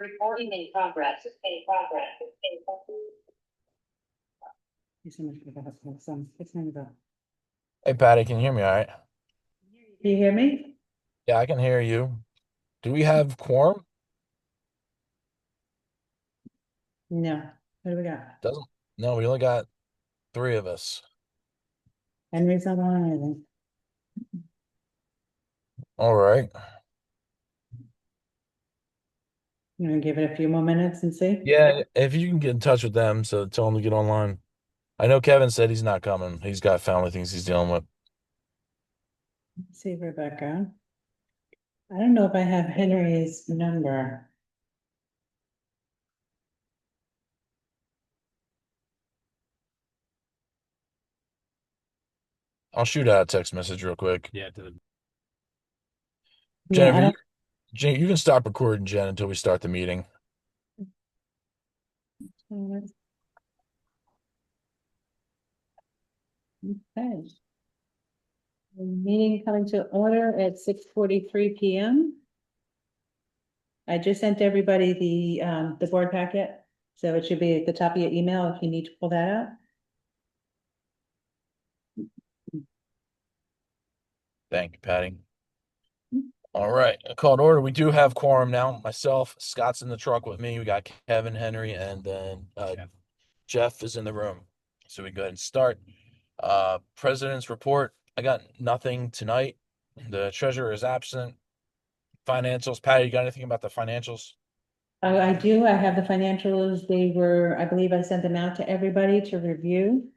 Recording in progress. In progress. Thank you so much for that. Some 6 minutes ago. Hey Patty, can you hear me all right? Do you hear me? Yeah, I can hear you. Do we have quorum? No. What do we got? Doesn't. No, we only got three of us. Henry's not on anything. All right. You gonna give it a few more minutes and see? Yeah, if you can get in touch with them, so tell them to get online. I know Kevin said he's not coming. He's got family things he's dealing with. Let's see, Rebecca. I don't know if I have Henry's number. I'll shoot out a text message real quick. Yeah, Yeah, I Jennifer, you can stop recording, Jen, until we start the meeting. don't. Okay. The meeting coming to order at 6:43 PM. I just sent everybody the board packet, so it should be at the top of your email if you need to pull that out. Thank you, Patty. All right, I called order. We do have quorum now. Myself, Scott's in the truck with me. We got Kevin, Henry, and then Jeff is in the room. So we go ahead and start. President's report. I got nothing tonight. The treasurer is absent. Financials. Patty, you got anything about the financials? I do, I have the financials, I believe I sent them out to everybody to review.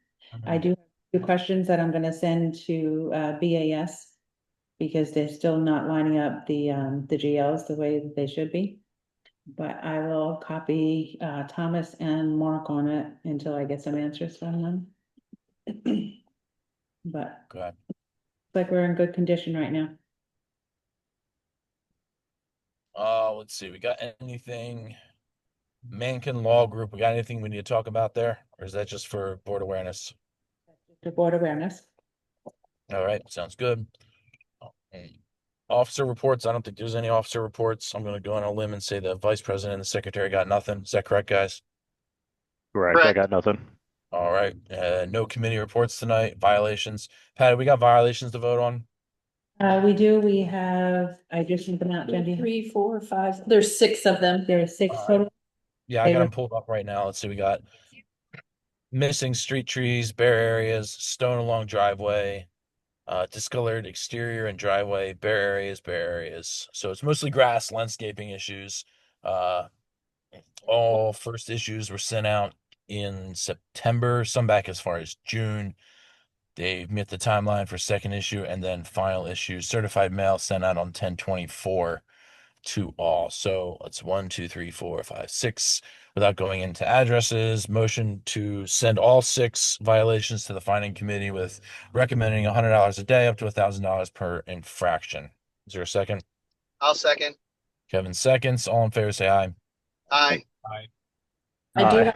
I do have a few questions that I'm gonna send to BAS. Because they're still not lining up the GLs the way that they should be. But I will copy Thomas and Mark on it until I get some answers from them. But Go ahead. looks like we're in good condition right now. Let's see. We got anything? Mankin Law Group. We got anything we need to talk about there? Or is that just for board awareness? The board awareness. All right, sounds good. Officer reports. I don't think there's any officer reports. I'm going to go on a limb and say the vice president and the secretary got nothing. Is that correct, guys? correct. I got nothing. All right. No committee reports tonight. Violations. Patty, we got violations to vote on. We have, I just sent them out, Jenny. 3, 4, 5, there's 6 of them. There are 6 All right. total. Yeah, I got them pulled up right now. Let's see. We got missing street trees, bare areas, stone along driveway, discolored exterior and driveway, bare areas, bare areas. So it's mostly grass, landscaping issues. All first issues were sent out in September, some back as far as June. They met the timeline for second issue, and then final issue certified mail sent out on 10/24 to all. So it's 1, 2, 3, 4, 5, 6. Without going into addresses, motion to send all 6 violations to the finding committee with recommending $100 a day up to $1,000 per infraction. Is there a second? I'll second. Kevin seconds. All in favor, say aye. Aye. I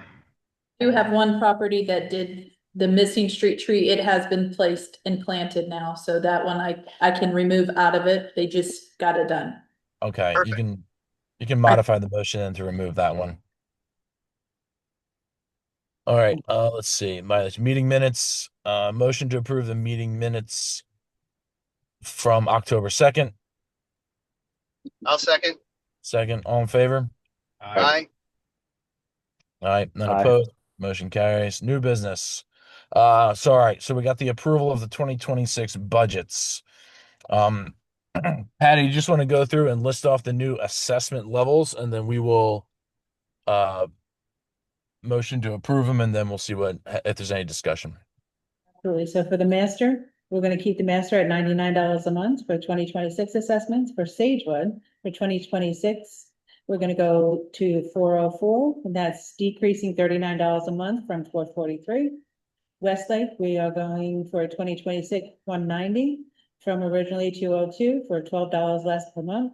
do have one property that did the missing street tree. It has been placed and planted now, so that one I can remove out of it. They just got it done. Okay, Perfect. you can modify the motion to remove that one. All right, let's see. My meeting minutes, motion to approve the meeting minutes from October 2nd. I'll second. Second, all in favor? Aye. All right, none Aye. opposed. Motion carries. New business. All right, so we got the approval of the 2026 budgets. Patty, you just want to go through and list off the new assessment levels, and then we will motion to approve them, and then we'll see if there's any discussion. Absolutely. So for the master, we're gonna keep the master at $99 a month for 2026 assessments. For Sagewood, for 2026, we're gonna go to 404, and that's decreasing $39 a month from 443. Westlake, we are going for 2026, 190 from originally 202 for $12 less per month.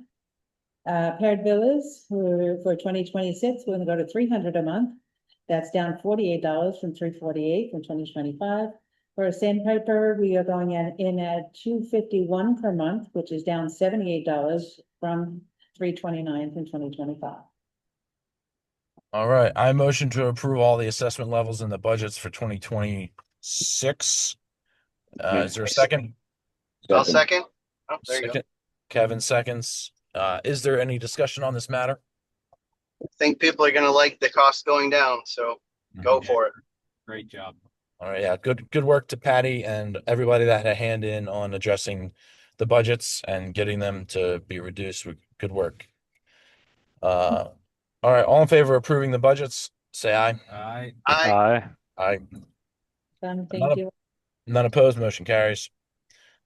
Paired Villas, for 2026, we're gonna go to 300 a month. That's down $48 from 348 from 2025. For Sandpiper, we are going in at 251 per month, which is down $78 from 329 from 2025. All right, I motion to approve all the assessment levels in the budgets for 2026. Is there a second? I'll second. Oh, there you go. Second. Kevin seconds. Is there any discussion on this matter? I think people are gonna like the cost going down, so go for it. Great job. All right, yeah, good work to Patty and everybody that had a hand in on addressing the budgets and getting them to be reduced. Good work. All right, all in favor of approving the budgets, say aye. Aye. Aye. Aye. Aye. Thank you. None opposed, motion carries.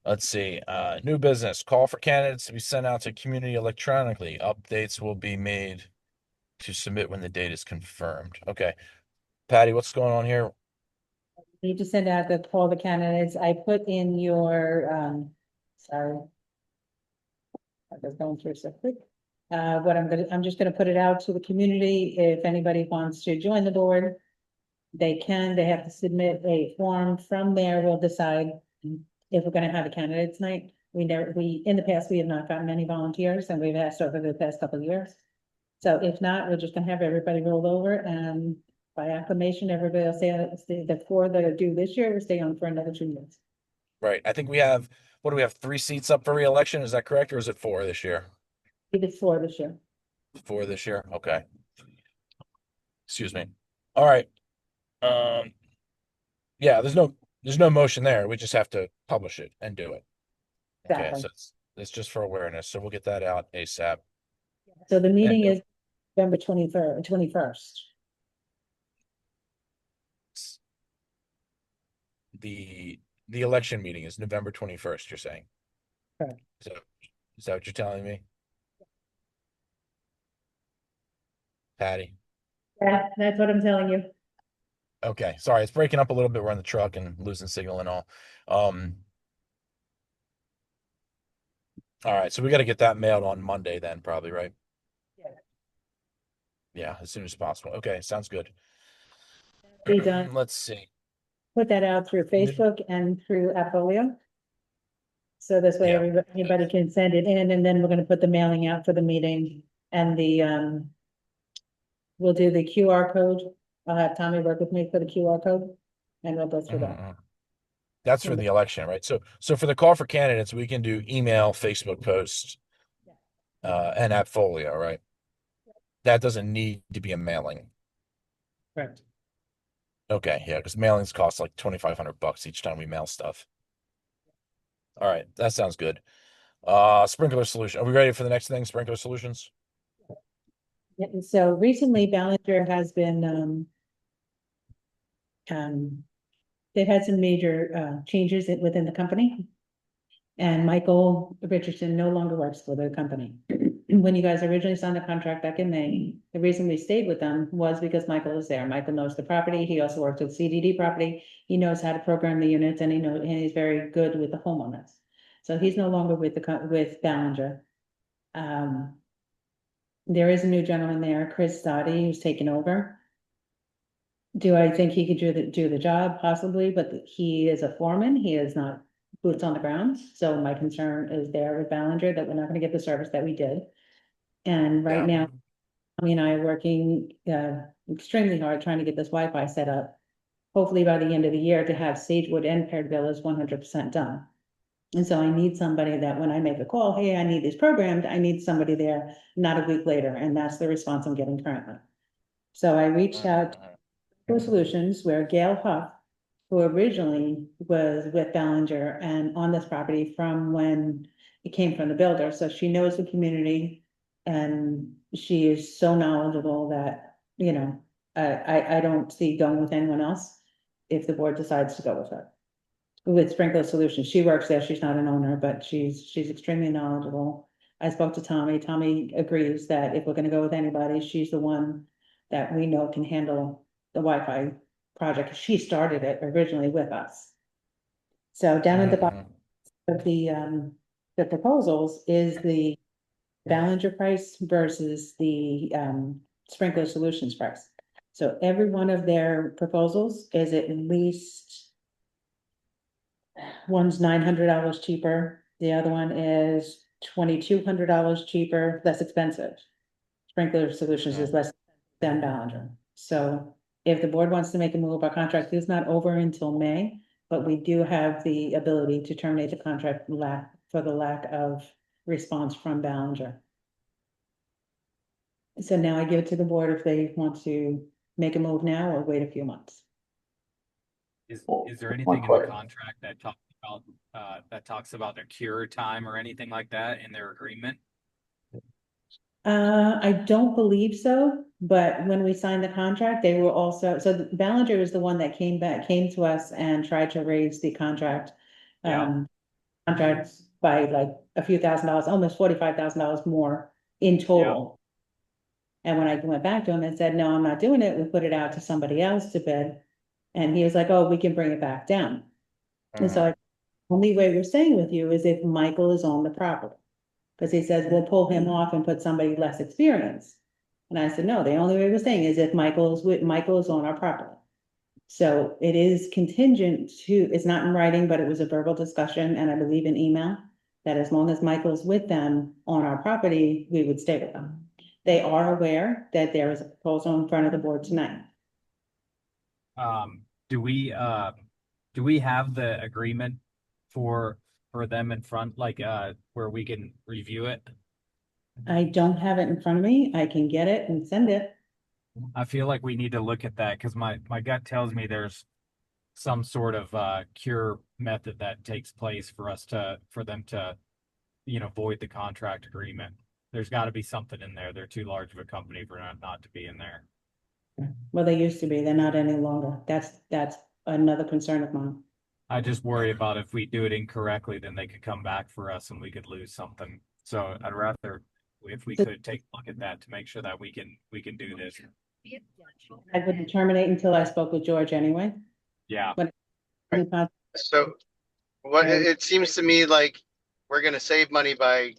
Let's see, new business, call for candidates to be sent out to community electronically. Updates will be made to submit when the date is confirmed. Okay. Patty, what's going on here? Need to send out the call the candidates. I put in your, sorry. I was going through so quick. I'm just gonna put it out to the community. If anybody wants to join the board, they have to submit a form. From there, we'll decide if we're gonna have a candidates night. In the past, we have not gotten any volunteers and we've asked over the past couple of years. So if not, we're just gonna have everybody roll over and by acclamation, everybody will stay, the four that are due this year will stay on for another 2 years. Right, I think we have, what do we have, 3 seats up for reelection? Is that correct, or is it 4 this year? It's 4 this year. 4 this year, okay. Excuse me. All right. Yeah, there's no motion there. We just have to publish it and do it. Okay, Exactly. so it's just for awareness, so we'll get that out ASAP. So the meeting Yeah. is November 23rd, 21st. The election meeting is November 21st, you're saying? Correct. Is that what you're telling me? Patty? Yeah, that's what I'm telling you. Okay, sorry, it's breaking up a little bit. We're on the truck and losing signal and all. All right, so we got to get that mailed on Monday then, probably, right? Yeah. Yeah, as soon as possible. Okay, sounds good. Be done. Let's see. Put that out through Facebook and through Appfolio. So this way, Yeah. anybody can send it in, and then we're gonna put the mailing out for the meeting and we'll do the QR code. I'll have Tommy work with me for the QR code and we'll go through that. Mhm. That's for the election, right? So for the call for candidates, we can do email, Facebook posts, and Appfolio, right? That doesn't need to be a mailing. Correct. Okay, yeah, because mailings cost like $2,500 each time we mail stuff. All right, that sounds good. Sprinkler solution. Are we ready for the next thing? Sprinkler solutions? Yeah, and so recently Ballinger has been, they've had some major, changes within the company. And Michael Richardson no longer works for the company. When you guys originally signed the contract back in May, the reason we stayed with them was because Michael is there. Michael knows the property. He also works with CDD property. He knows how to program the units and and he's very good with the homeowners. So he's no longer with with Ballinger. There is a new gentleman there, Chris Dottie, who's taken over. Do I think he could do the job? Possibly, but he is a foreman. He is not boots on the ground. So my concern is there with Ballinger that we're not gonna get the service that we did. And right Yeah. now, Tommy and I are working extremely hard trying to get this Wi-Fi set up. Hopefully by the end of the year to have Sagewood and Paired Villas 100% done. And so I need somebody that when I make a call, hey, I need these programmed, I need somebody there, not a week later, and that's the response I'm getting currently. So I reached out to Solutions where Gail Huff, who originally was with Ballinger and on this property from when it came from the builder, so she knows the community. And she is so knowledgeable that, I don't see going with anyone else if the board decides to go with her. With Sprinkler Solutions, she works there, she's not an owner, but she's extremely knowledgeable. I spoke to Tommy, Tommy agrees that if we're gonna go with anybody, she's the one that we know can handle the Wi-Fi project, she started it originally with us. So down at the bottom of the proposals is the Ballinger price versus the Sprinkler Solutions price. So every one of their proposals is at least one's $900 cheaper, the other one is $2,200 cheaper, less expensive. Sprinkler Solutions is less. than Ballinger. So if the board wants to make a move, our contract is not over until May, but we do have the ability to terminate the contract for the lack of response from Ballinger. So now I give it to the board if they want to make a move now or wait a few months. Is there anything in the contract that talks about a cure time or anything like that in their agreement? I don't believe so, but when we signed the contract, they were also, so Ballinger is the one that came to us and tried to raise the contract. Yeah. Contracts by like a few $1,000s, almost $45,000 more in total. And when I went back to him and said, no, I'm not doing it, we put it out to somebody else to bid. And he was like, oh, we can bring it back down. And so only way we're staying with you is if Michael is on the property. Because he says, we'll pull him off and put somebody less experienced. And I said, no, the only way we're staying is if Michael is on our property. So it is contingent to, it's not in writing, but it was a verbal discussion and I believe an email. That as long as Michael's with them on our property, we would stay with them. They are aware that there is a proposal in front of the board tonight. Do we have the agreement for them in front, like, where we can review it? I don't have it in front of me. I can get it and send it. I feel like we need to look at that because my gut tells me there's some sort of cure method that takes place for them to, void the contract agreement. There's got to be something in there. They're too large of a company for not to be in there. Well, they used to be, they're not any longer. That's another concern of mine. I just worry about if we do it incorrectly, then they could come back for us and we could lose something. So I'd rather, if we could take a look at that to make sure that we can do this. I wouldn't terminate until I spoke with George anyway. Yeah. So it seems to me like we're gonna save money by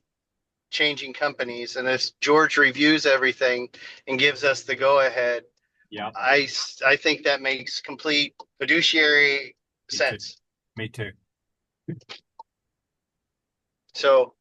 changing companies, and if George reviews everything and gives us the go-ahead, Yeah. I think that makes complete fiduciary sense. Me too. So,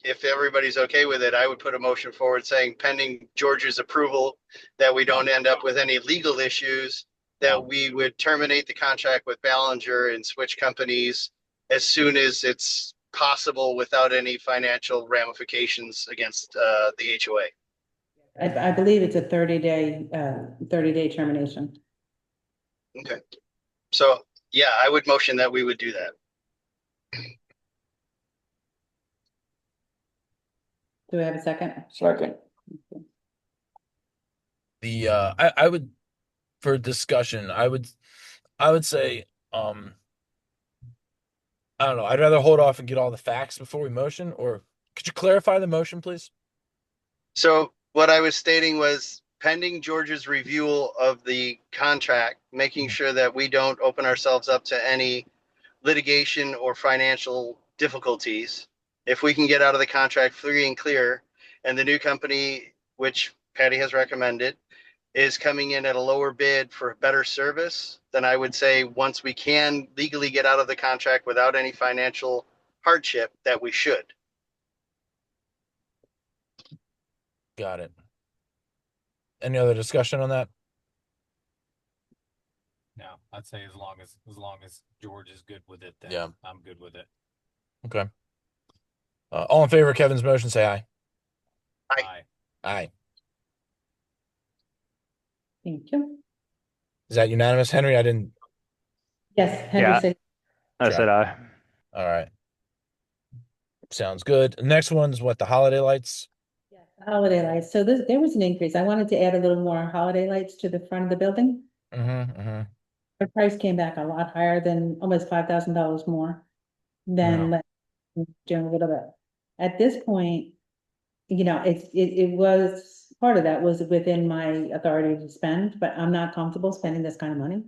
if everybody's okay with it, I would put a motion forward saying pending George's approval, that we don't end up with any legal issues, that we would terminate the contract with Ballinger and switch companies as soon as it's possible without any financial ramifications against the HOA. I believe it's a 30-day termination. Okay. So, yeah, I would motion that we would do that. Do we have a second? Second. I would, for discussion, I would say, I don't know, I'd rather hold off and get all the facts before we motion, or could you clarify the motion, please? So what I was stating was pending George's review of the contract, making sure that we don't open ourselves up to any litigation or financial difficulties. If we can get out of the contract free and clear, and the new company, which Patty has recommended, is coming in at a lower bid for better service, then I would say once we can legally get out of the contract without any financial hardship, that we should. Got it. Any other discussion on that? No, I'd say as long as George is good with it, then Yeah. I'm good with it. Okay. All in favor of Kevin's motion, say aye. Aye. Aye. Thank you. Is that unanimous, Henry? I didn't. Yes, Henry Yeah. said, I said aye. All right. Sounds good. Next one's what, the holiday lights? holiday lights. So there was an increase. I wanted to add a little more holiday lights to the front of the building. The price came back a lot higher than almost $5,000 more than doing a little bit. At this point, it was, part of that was within my authority to spend, but I'm not comfortable spending this kind of money.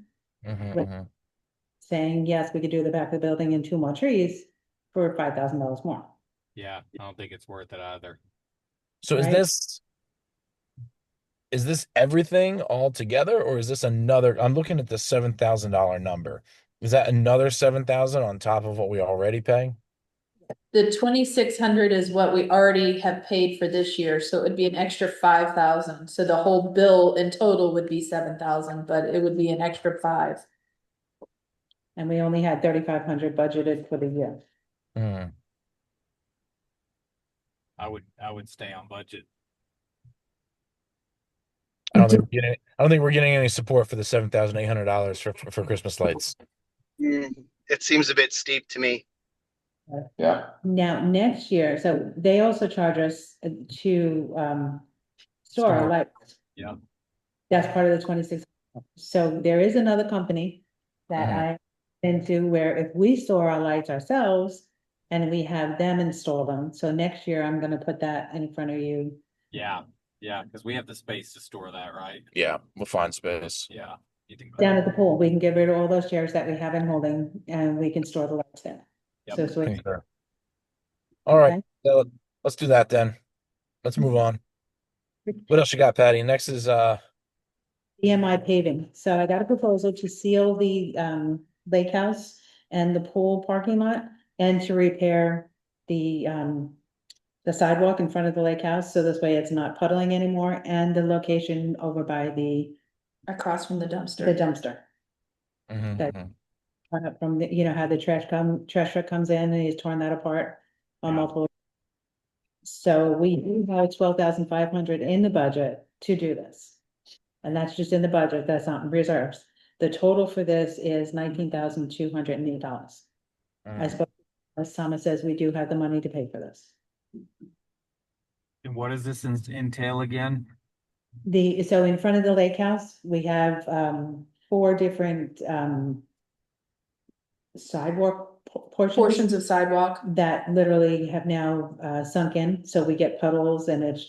Saying, yes, we could do the back of the building and 2 more trees for $5,000 more. Yeah, I don't think it's worth it either. So Right. is this everything all together, or is this another? I'm looking at the $7,000 number. Is that another $7,000 on top of what we already pay? The 2,600 is what we already have paid for this year, so it would be an extra 5,000. So the whole bill in total would be 7,000, but it would be an extra 5. And we only had 3,500 budgeted for the year. Hmm. I would stay on budget. I don't think we're getting any support for the $7,800 for Christmas lights. It seems a bit steep to me. Yeah, Now, next year, so they also charge us to store our Store. lights. Yeah. That's part of the 26. So there is another company that Mhm. I into where if we store our lights ourselves and we have them install them. So next year I'm gonna put that in front of you. Yeah, because we have the space to store that, right? Yeah, we'll find space. Yeah. You think Down at the pool, we can get rid of all those chairs that we have in holding and we can store the lights there. Yep. So, Concur. All right, Okay. so let's do that then. Let's move on. What else you got, Patty? Next is EMI paving. So I got a proposal to seal the lake house and the pool parking lot and to repair the sidewalk in front of the lake house. So this way it's not puddling anymore and the location over by the Across from the dumpster. dumpster. mhm, That- mhm. From the, how the trash truck comes in and he's torn that apart on Yeah. multiple. So we do have 12,500 in the budget to do this. And that's just in the budget, that's not in reserves. The total for this is $19,208. I Mhm. suppose, as Thomas says, we do have the money to pay for this. And what does this entail again? So in front of the lake house, we have 4 different sidewalk Portions of sidewalk. that literally have now sunk in, so we get puddles and it's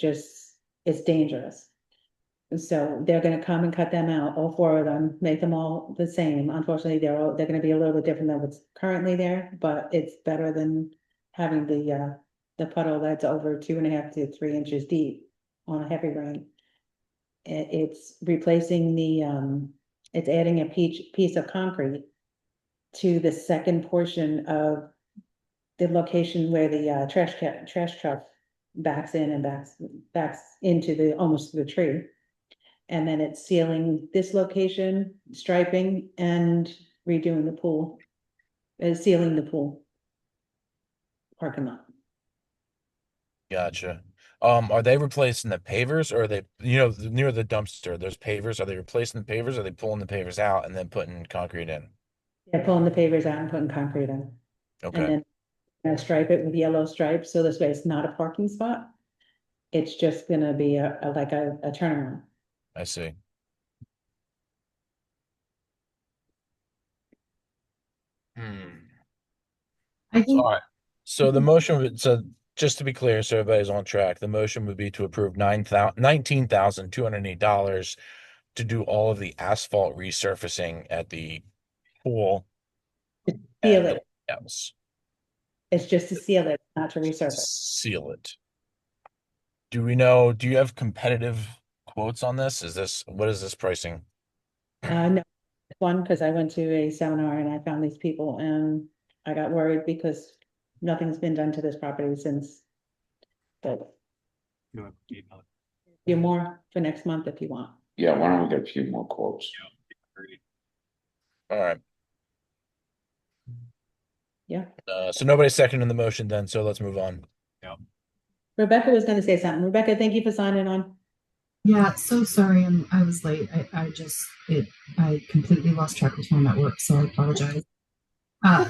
dangerous. So they're gonna come and cut them out, all 4 of them, make them all the same. Unfortunately, they're gonna be a little bit different than what's currently there, but it's better than having the puddle that's over 2.5 to 3 inches deep on a heavy rain. It's replacing it's adding a piece of concrete to the second portion of the location where the trash truck backs in and backs into almost the tree. And then it's sealing this location, striping and redoing the pool, sealing the pool parking lot. Gotcha. Are they replacing the pavers or are they, near the dumpster, there's pavers. Are they replacing the pavers? Or are they pulling the pavers out and then putting concrete in? They're pulling the pavers out and putting concrete in. And Okay, then stripe it with yellow stripes, so this way it's not a parking spot. It's just gonna be like a turnaround. I see. I think, All right. So the motion would, so just to be clear, so everybody's on track, the motion would be to approve $19,208 to do all of the asphalt resurfacing at the pool. Seal and the it, house. it's just to seal it, not to resurface. Seal it. Do you have competitive quotes on this? What is this pricing? No, one, because I went to a seminar and I found these people and I got worried because nothing's been done to this property since. But you're more for next month if you want. yeah, why don't we get a few more quotes? All right. Yeah. So nobody's seconding the motion then, so let's move on. Rebecca was gonna say something. Rebecca, thank you for signing on. yeah, so sorry, I was late. I completely lost track of time at work, so I apologize. I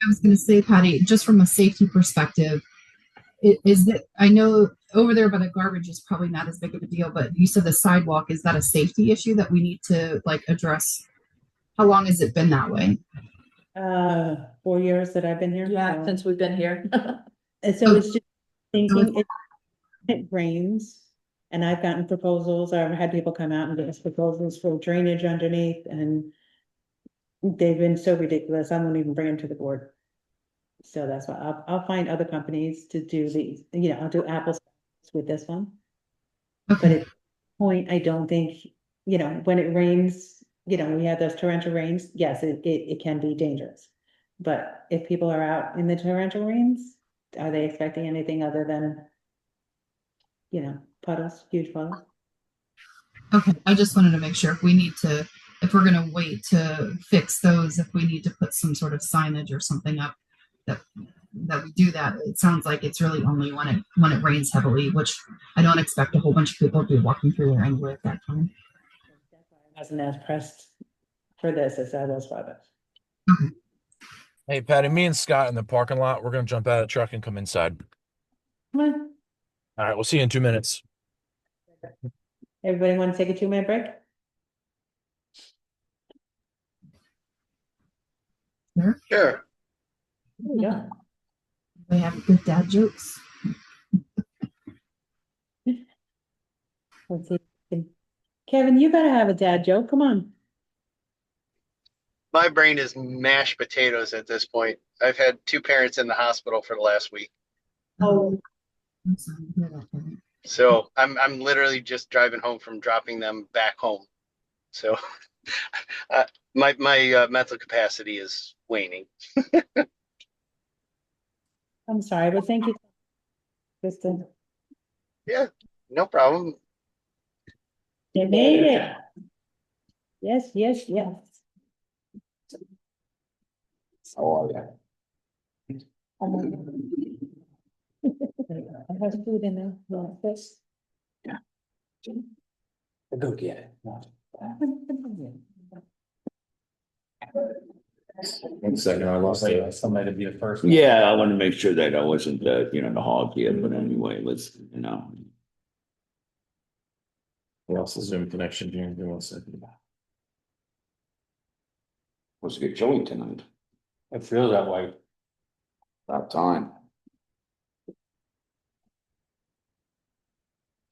was going to say, Patty, just from a safety perspective, is that I know over there by the garbage is probably not as big of a deal, but you said the sidewalk, is that a safety issue that we need to address? How long has it been that way? 4 years that I've been here. Yeah, since we've been here. And so it's just thinking it rains. And I've gotten proposals, I've had people come out and give us proposals for drainage underneath and they've been so ridiculous, I won't even bring them to the board. So that's why I'll find other companies to do these, I'll do apples with this one. But at this point, I don't think, when it rains, we have those torrential rains, yes, it can be dangerous. But if people are out in the torrential rains, are they expecting anything other than, puddles, huge puddles? Okay, I just wanted to make sure if we need to, if we're gonna wait to fix those, if we need to put some sort of signage or something up, that we do that. It sounds like it's really only when it rains heavily, which I don't expect a whole bunch of people to be walking through there anyway at that time. I wasn't as pressed for this as I was for others. Hey, Patty, me and Scott in the parking lot. We're gonna jump out of the truck and come inside. Come on, All right, we'll see you in 2 minutes. everybody want to take a 2-minute break? Sure. Yeah. They have good dad jokes. Let's see. Kevin, you gotta have a dad joke. Come on. My brain is mashed potatoes at this point. I've had 2 parents in the hospital for the last week. Oh, I'm sorry to hear that, Kevin. So I'm literally just driving home from dropping them back home. So my mental capacity is waning. I'm sorry, but thank you. Kristen. Yeah, no problem. You made it. Yes, yes, yes. How are you? I have food in there. You want this? Go get it. 1 second, I lost it. Somebody to be the first. Yeah, I wanted to make sure that I wasn't, the hog here, but anyway, let's. We also Zoom connection here. Give me 1 second. Supposed to get chilly tonight. I feel that way. About time.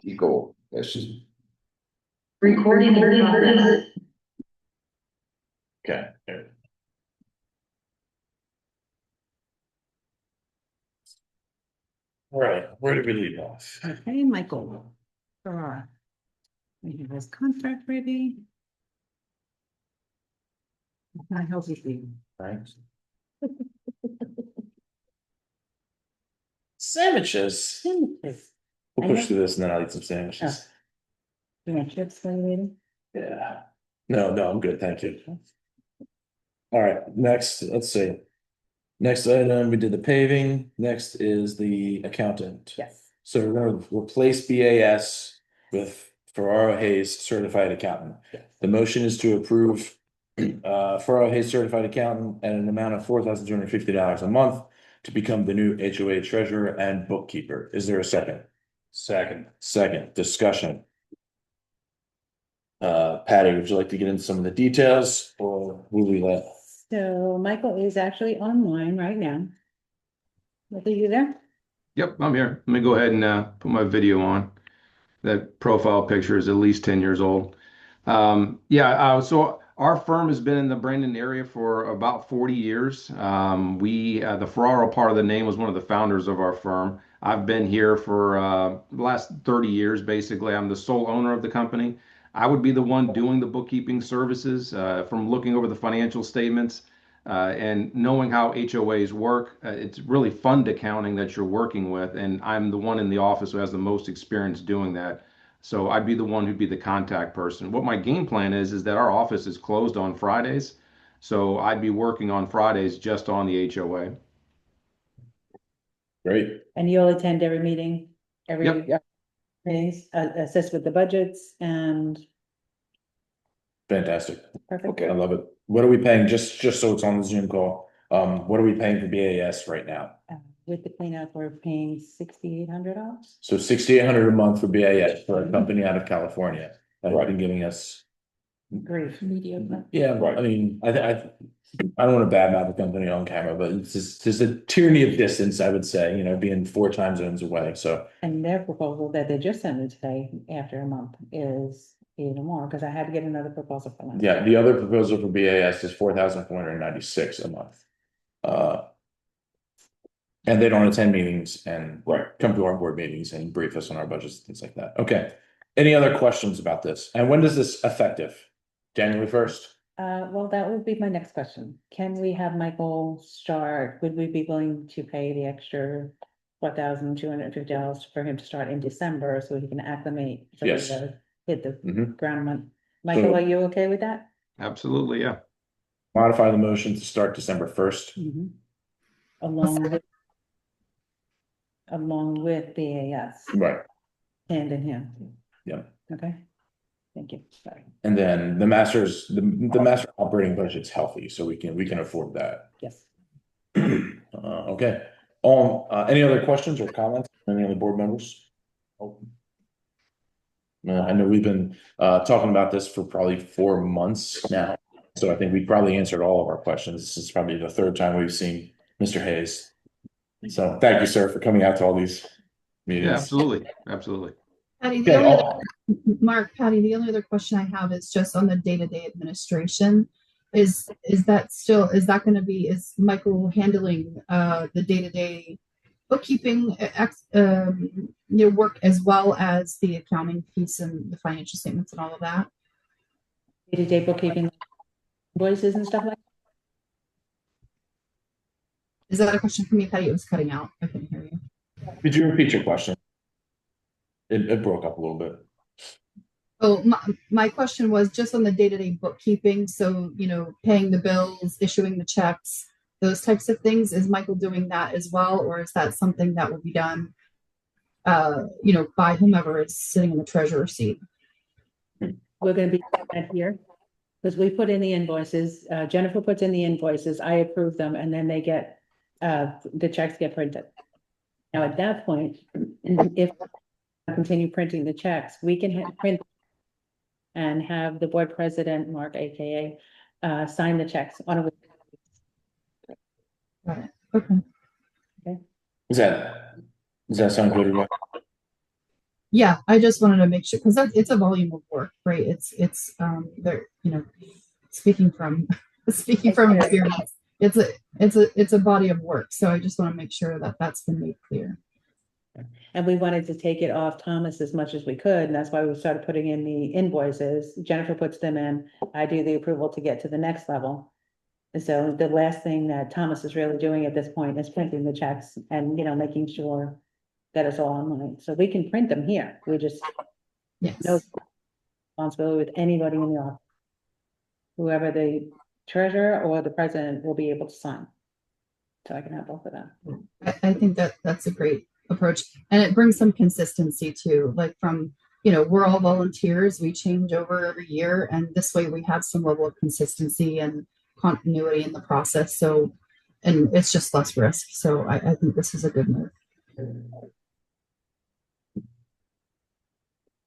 Eagle, this is. Recording in progress. Okay. Here. All right, where did we leave off? Okay, Michael. Ferrara. We have his contract ready. I hope you see. Thanks. Sandwiches. Sandwiches. We'll I push know. through this and then I'll eat some sandwiches. You want chips for you later? Yeah. No, I'm good. Thank you. All right, next, let's see. Next item, we did the paving. Next is the accountant. Yes. So we're gonna replace BAS with Ferraro Hayes Certified Accountant. Yes. The motion is to approve Ferraro Hayes Certified Accountant at an amount of $4,250 a month to become the new HOA treasurer and bookkeeper. Is there a second? Second, discussion. Patty, would you like to get into some of the details or will we let? So Michael is actually online right now. Are you there? Yep, I'm here. Let me go ahead and put my video on. That profile picture is at least 10 years old. So our firm has been in the Brandon area for about 40 years. The Ferraro part of the name was one of the founders of our firm. I've been here for the last 30 years, basically. I'm the sole owner of the company. I would be the one doing the bookkeeping services from looking over the financial statements and knowing how HOAs work. It's really fund accounting that you're working with, and I'm the one in the office who has the most experience doing that. So I'd be the one who'd be the contact person. What my game plan is that our office is closed on Fridays. So I'd be working on Fridays just on the HOA. Great. And you'll attend every meeting, Yep. meetings, assist with the budgets and. Fantastic. Perfect. I love it. What are we paying? Just so it's on the Zoom call. What are we paying for BAS right now? With the cleanup, we're paying $6,800. So $6,800 a month for BAS for a company out of California that have been giving us. Great. Mediocre. Yeah, right. I mean, I don't want to badmouth the company on camera, but it's just, there's a tyranny of distance, I would say, being 4 time zones away. So. And their proposal that they just sent me today after a month is even more, because I had to get another proposal for them. Yeah, the other proposal for BAS is 4,496 a month. And they don't attend meetings and come to our board meetings and brief us on our budgets, things like that. Okay. Any other questions about this? And when does this effective? January 1st? Well, that would be my next question. Can we have Michael start, would we be willing to pay the extra $4,250 for him to start in December so he can acclimate? So he Yes. does hit the Mhm. ground running. Michael, So- are you okay with that? Absolutely, yeah. Modify the motion to start December 1st. Along with BAS, Right. hand in hand. Yeah. Okay, thank you. Sorry. And then the master operating budget's healthy, so we can afford that. Yes. Okay. Any other questions or comments? from Any other board members? I know we've been talking about this for probably 4 months now, so I think we probably answered all of our questions. This is probably the third time we've seen Mr. Hayes. So thank you, sir, for coming out to all these meetings. Yeah, absolutely, absolutely. Patty, Okay, Patty, the only other question I have is just on the day-to-day administration. Is that going to be, is Michael handling the day-to-day bookkeeping work as well as the accounting piece and the financial statements and all of that? Day-to-day bookkeeping, invoices and stuff like that? Is that a question for me, Patty? It was cutting out. I couldn't hear you. Could you repeat your question? It broke up a little bit. Oh, my question was just on the day-to-day bookkeeping. So, paying the bills, issuing the checks, those types of things. Is Michael doing that as well? Or is that something that will be done, by whomever is sitting in the treasurer's seat? We're gonna be at here, because we put in the invoices, Jennifer puts in the invoices, I approve them, and then they get, the checks get printed. Now, at that point, if I continue printing the checks, we can print and have the board president, Mark, AKA, sign the checks on a. Got it. Okay. Does that sound good? Rebecca? Yeah, I just wanted to make sure because it's a volume of work, right? It's there, speaking from experience, it's a body of work. So I just want to make sure that that's been made clear. And we wanted to take it off Thomas as much as we could, and that's why we started putting in the invoices. Jennifer puts them in, I do the approval to get to the next level. And so the last thing that Thomas is really doing at this point is printing the checks and, making sure that it's all online. So we can print them here. We just Yes. no responsibility with anybody in the office. Whoever the treasurer or the president will be able to sign. So I can have both of them. I think that's a great approach, and it brings some consistency too. Like from we're all volunteers, we change over every year, and this way we have some level of consistency and continuity in the process. So, and it's just less risk. So I think this is a good move.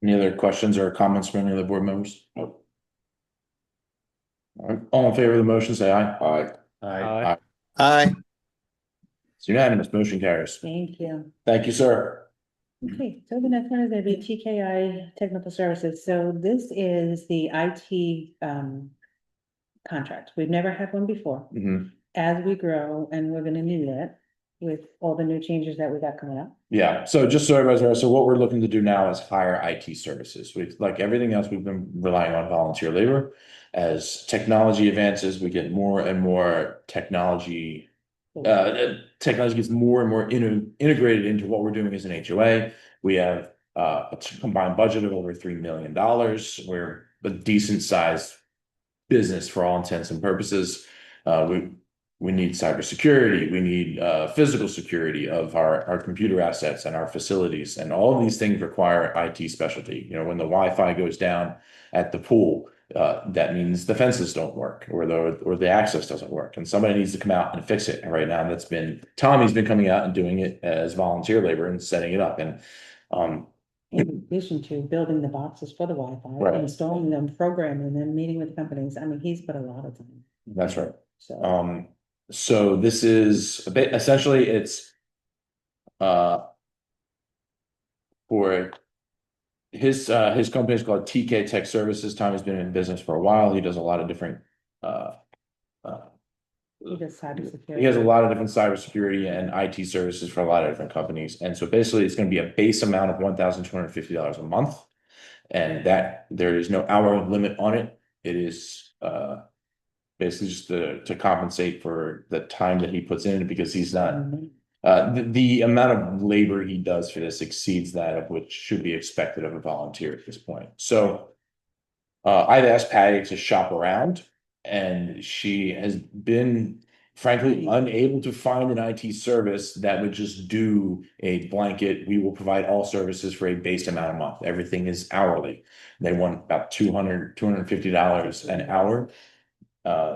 Any other questions or comments from any other board members? Nope. All right, all in favor of the motion, say aye. Aye. Aye. Aye. It's unanimous, motion carries. Thank you. Thank you, sir. Okay, so the next one is gonna be TKI Technical Services. So this is the IT contract. We've never had one before. Mhm. As we grow, and we're gonna need it with all the new changes that we got coming up. Yeah, so just so everybody's aware, so what we're looking to do now is hire IT services. We, like everything else, we've been relying on volunteer labor. As technology advances, we get more and more technology gets more and more integrated into what we're doing as an HOA. We have a combined budget of over $3 million. We're a decent sized business for all intents and purposes. We need cybersecurity. We need physical security of our computer assets and our facilities, and all of these things require IT specialty. When the Wi-Fi goes down at the pool, that means the fences don't work or the access doesn't work, and somebody needs to come out and fix it. And right now, Tommy's been coming out and doing it as volunteer labor and setting it up. And in addition to building the boxes for the Wi-Fi, Right. installing them, programming them, meeting with companies. I mean, he's put a lot of time. That's right. So So this is a bit, essentially it's for his company is called TK Tech Services. Tommy's been in business for a while. He does a lot of different he does cybersecurity. he has a lot of different cybersecurity and IT services for a lot of different companies. And so basically it's going to be a base amount of $1,250 a month. And that there is no hour limit on it. It is basically just to compensate for the time that he puts in, because he's not, Mhm. the amount of labor he does for this exceeds that of which should be expected of a volunteer at this point. So I've asked Patty to shop around, and she has been frankly unable to find an IT service that would just do a blanket, we will provide all services for a base amount a month. Everything is hourly. They want about $250 an hour.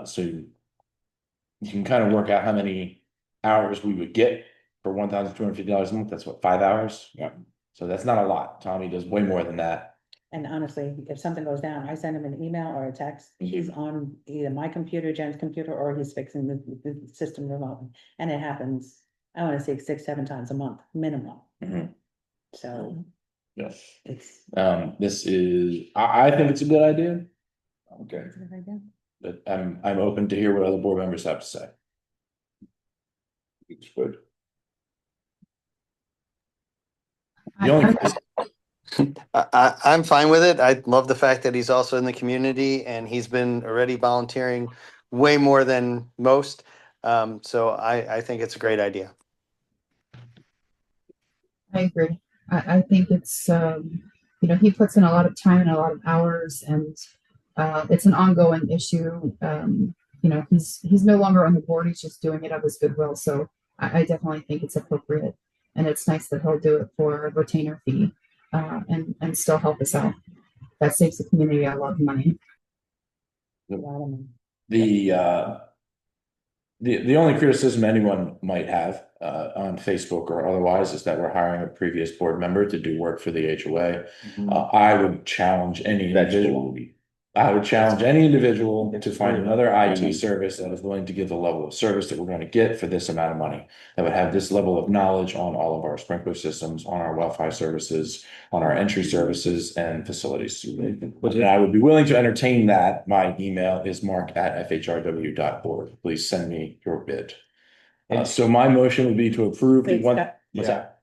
So you can kind of work out how many hours we would get for $1,250 a month. That's what, 5 hours? Yeah. So that's not a lot. Tommy does way more than that. And honestly, if something goes down, I send him an email or a text. He's on either my computer, Jen's computer, or he's fixing the system remotely. And it happens, I want to say 6, 7 times a month, minimum. Mhm. So Yes. it's. This is, I think it's a good idea. Okay. It's a good idea. But I'm open to hear what other board members have to say. It's good. The only, I'm fine with it. I love the fact that he's also in the community and he's been already volunteering way more than most. So I think it's a great idea. I agree. I think it's, he puts in a lot of time and a lot of hours, and it's an ongoing issue. He's no longer on the board. He's just doing it of his goodwill. So I definitely think it's appropriate, and it's nice that he'll do it for a retainer fee, and still help us out. That saves the community a lot of money. the only criticism anyone might have on Facebook or otherwise is that we're hiring a previous board member to do work for the HOA. I would challenge any individual. I would challenge any individual to find another IT service that is willing to give the level of service that we're going to get for this amount of money. That would have this level of knowledge on all of our sprinkler systems, on our Wi-Fi services, on our entry services and facilities. And I would be willing to entertain that. My email is mark@fhrw.org. Please send me your bid. So my motion would be to approve the Wait, one. Scott. What's that?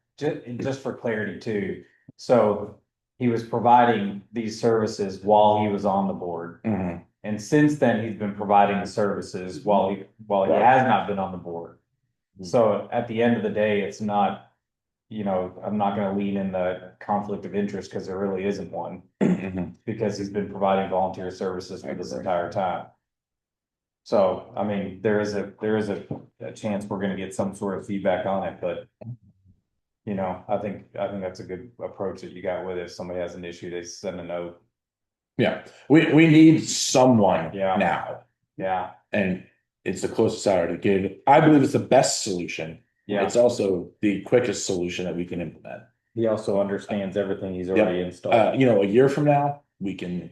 Just for clarity too, so he was providing these services while he was on the board. Mhm. And since then, he's been providing the services while he has not been on the board. So at the end of the day, it's not, I'm not gonna lean in the conflict of interest because there really isn't one. Because he's been providing volunteer services for this entire time. So, I mean, there is a chance we're gonna get some sort of feedback on it, but. I think that's a good approach that you got with it. If somebody has an issue, they send a note. Yeah, we need someone Yeah. now, Yeah, and it's the closest hour to get it. I believe it's the best solution. yeah. It's also the quickest solution that we can implement. He also understands everything he's already installed. A year from now, we can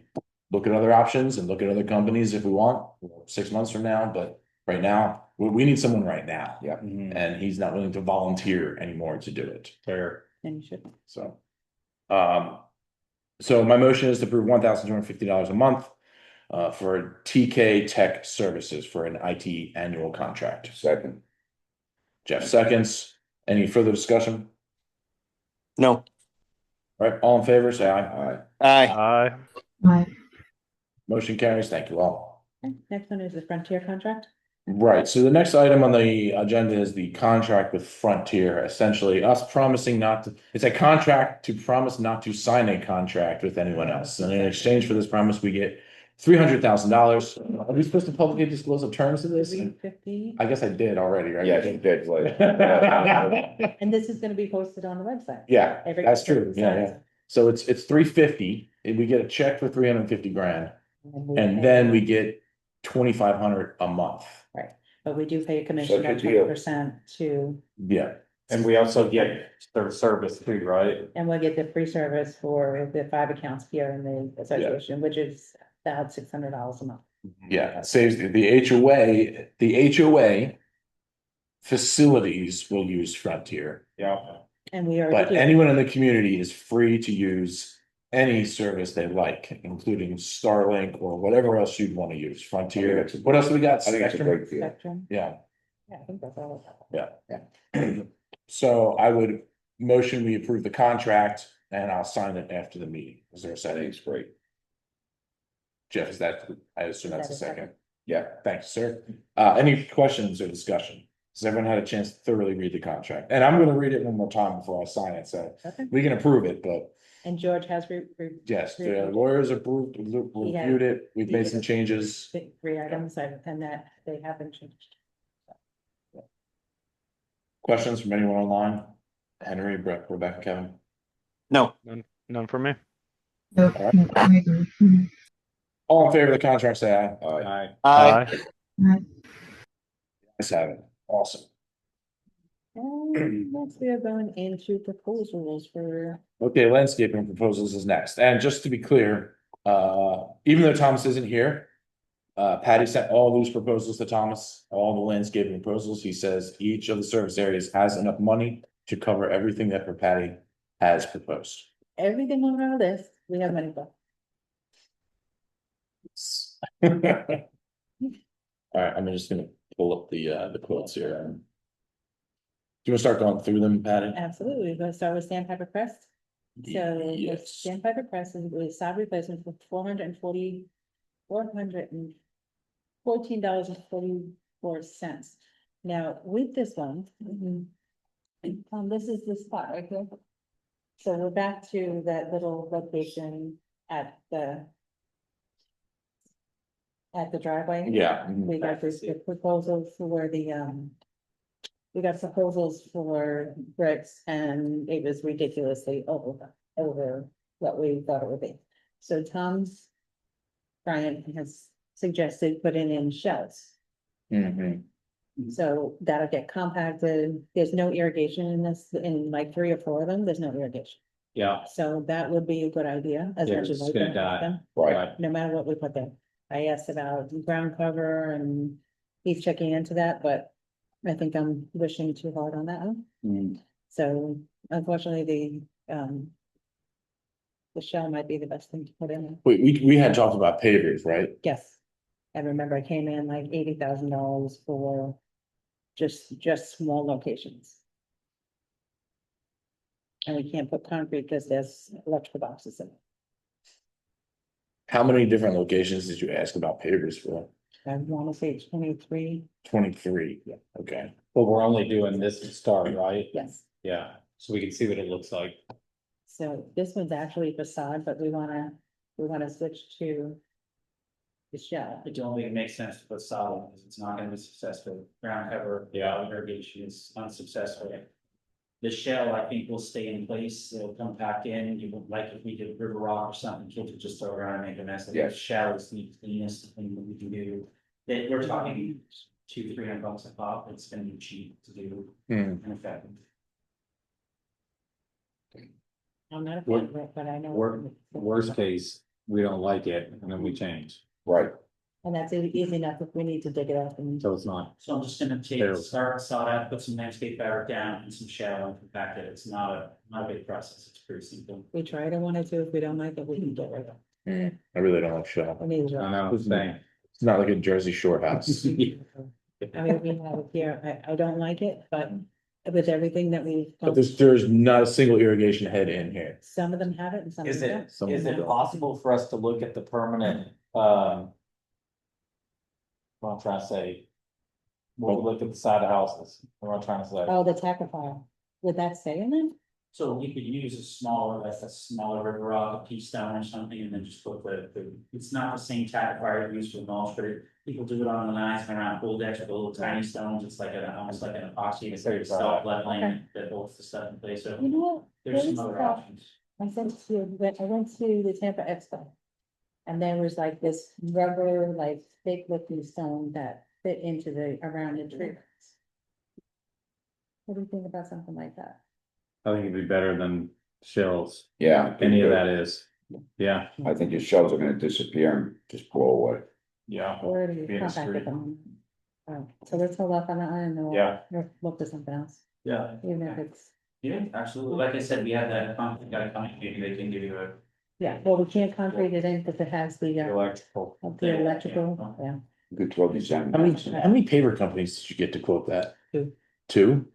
look at other options and look at other companies if we want, 6 months from now, but right now, we need someone right now. Yeah. Mhm. And he's not willing to volunteer anymore to do it. Fair. And you should. So, so my motion is to approve $1,250 a month for TK Tech Services for an IT annual contract. Second. Jeff seconds. Any further discussion? No. All right, all in favor, say aye. Aye. Aye. Motion carries. Thank you all. Okay, next one is the Frontier contract. Right, so the next item on the agenda is the contract with Frontier, essentially us promising not to, it's a contract to promise not to sign a contract with anyone else. And in exchange for this promise, we get $300,000. Are we supposed to publicly disclose the terms of this? 350. I guess I did already, right? Yes, you did. And this is gonna be posted on the website. Yeah, Every- that's true. Yeah, every- yeah. So it's 350, and we get a check for 350 grand, we and pay- then we get 2,500 a month. Right, but we do pay a commission Such a of deal. 20% to, Yeah, And we also get their service too, right? and we'll get the free service for the 5 accounts here in the association, which is about $600 a month. yeah, it saves the HOA, the HOA facilities will use Frontier, Yeah. And we already but do. anyone in the community is free to use any service they like, including Starlink or whatever else you'd want to use. Frontier. What else do we got? I think it's a Spectrum? great deal. Spectrum. Yeah. Yeah, I think that's all. Yeah. So I would motion we approve the contract and I'll sign it after the meeting. Is there a I think second? it's great. Jeff, is that, I assume that's a That is second. Yeah, thanks, sir. Any questions or discussion? Has everyone had a chance to thoroughly read the contract? And I'm gonna read it one more time before I sign it, so Okay. we can approve it, but And George has yes, the Reviewed it. lawyers approved, reviewed it, we've made some changes. three items and that they haven't changed. Questions from anyone online? Henry, Rebecca, Kevin? No. None for me. Nope, All right. nope, I agree. Mhm. All in favor of the contract, say aye. Aye. Aye. Let's have it. Awesome. And next we are going into proposals for, Okay, landscaping proposals is next. And just to be clear, even though Thomas isn't here, Patty sent all these proposals to Thomas, all the landscaping proposals. He says each of the service areas has enough money to cover everything that Patty has proposed. everything on our list, we have money for. All right, I'm just gonna pull up the quotes here. Do you wanna start going through them, Patty? Absolutely, we're gonna start with Sandpiper Crest. So the Yes. Sandpiper Crest is with sod replacement for $414.44. Now, with this one, this is the spot right here. So we're back to that little location at the driveway. Yeah. We got this the proposals for we got proposals for bricks and it was ridiculously over what we thought it would be. So Brian has suggested putting in shells. Mhm. So that'll get compacted. There's no irrigation in this, in like 3 or 4 of them, there's no irrigation. Yeah. So that would be a good idea, as Yeah, much as it's I gonna can die. them, Right. no matter what we put there. I asked about ground cover and he's checking into that, but I think I'm wishing too hard on that one. Mm. So unfortunately, the shell might be the best thing to put in. We had talked about pavers, right? Yes. I remember I came in like $80,000 for just small locations. And we can't put concrete because there's electrical boxes in it. How many different locations did you ask about pavers for? I want to say 23, 23. Yeah. Okay. But we're only doing this to start, right? yes. Yeah, so we can see what it looks like. So this one's actually facade, but we wanna switch to the shell. I don't think it makes sense to put solid because it's not gonna be successful. Ground cover, irrigation is unsuccessful. The shell, I think, will stay in place. It'll come back in. You would like if we did river rock or something, kids would just throw it around and make a mess. I think Yes. shell is the cleanest thing that we can do. That we're talking $200-300 a pop. It's gonna be cheap to do Hmm. and effective. I'm not a What- fan of it, but I know. Worst case, we don't like it and then we change, Right. And that's easy enough if we need to dig it up and. so it's not. So I'm just gonna Terrible. start sod out, put some landscape fabric down and some shell and compact it. It's not a big process. It's pretty simple. We try to want it to, if we don't like it, we can get rid of it. I really don't like shell. I mean, I know, same. It's not like a Jersey Shore house. I mean, we have it here, I don't like it, but with everything that we've. But there's not a single irrigation head in here. Some of them have it and some of them don't. Some Is of it them. possible for us to look at the permanent, what I'm trying to say? We'll look at the side of houses, what I'm trying to say. Oh, the tackifier, would that stay in them? So we could use a smaller river rock, a pea stone or something, and then just put it's not the same tackifier you use for mulch, but people do it on the nice and around pool decks with the little tiny stones. It's like almost like an epoxy, it's very soft leveling that holds the stuff in place. So You know what? there's some There other is stuff. options. I went to the Tampa Expo. And there was like this rubber, like thick looking stone that fit into around the tree. What do you think about something like that? I think it'd be better than shells, Yeah. any of that is, yeah. I think your shells are gonna disappear and just blow away. Yeah. Or do you Be in the compact street. them? Oh, so let's hold off on that one and then Yeah. we'll look to something else, Yeah, even if it's, yeah, absolutely. Like I said, we have that, got a company, maybe they can give you a. yeah, well, we can't concrete it in because it has the Electrical. electrical, yeah. You could throw these in. How many paver companies did you get to quote that? Two. Two?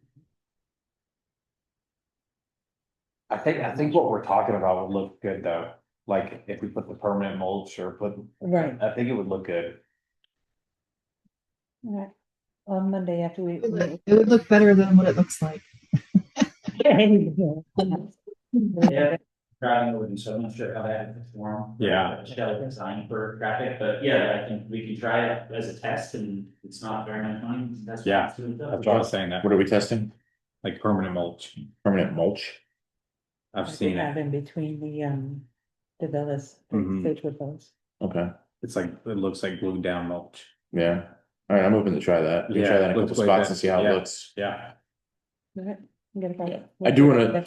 I think what we're talking about would look good though, like if we put the permanent mulch or Right, I think it would look good. All right. On Monday after we. It would look better than what it looks like. Yeah. Driving over, so I'm not sure how that would perform. Yeah. Shell design for traffic, but yeah, I think we can try it as a test and it's not very much money. That's what Yeah. it's really done. That's what I was saying, that What are we testing? like permanent mulch. Permanent mulch? I've Like we seen have it. in between the villas, the Mhm. Sagewood villas. Okay, It's like, it looks like glued down mulch. yeah. All right, I'm open to try that. We can try that in a looks couple way spots better. and see how it Yeah. looks. Yeah. All right, I'm gonna try it. I do wanna,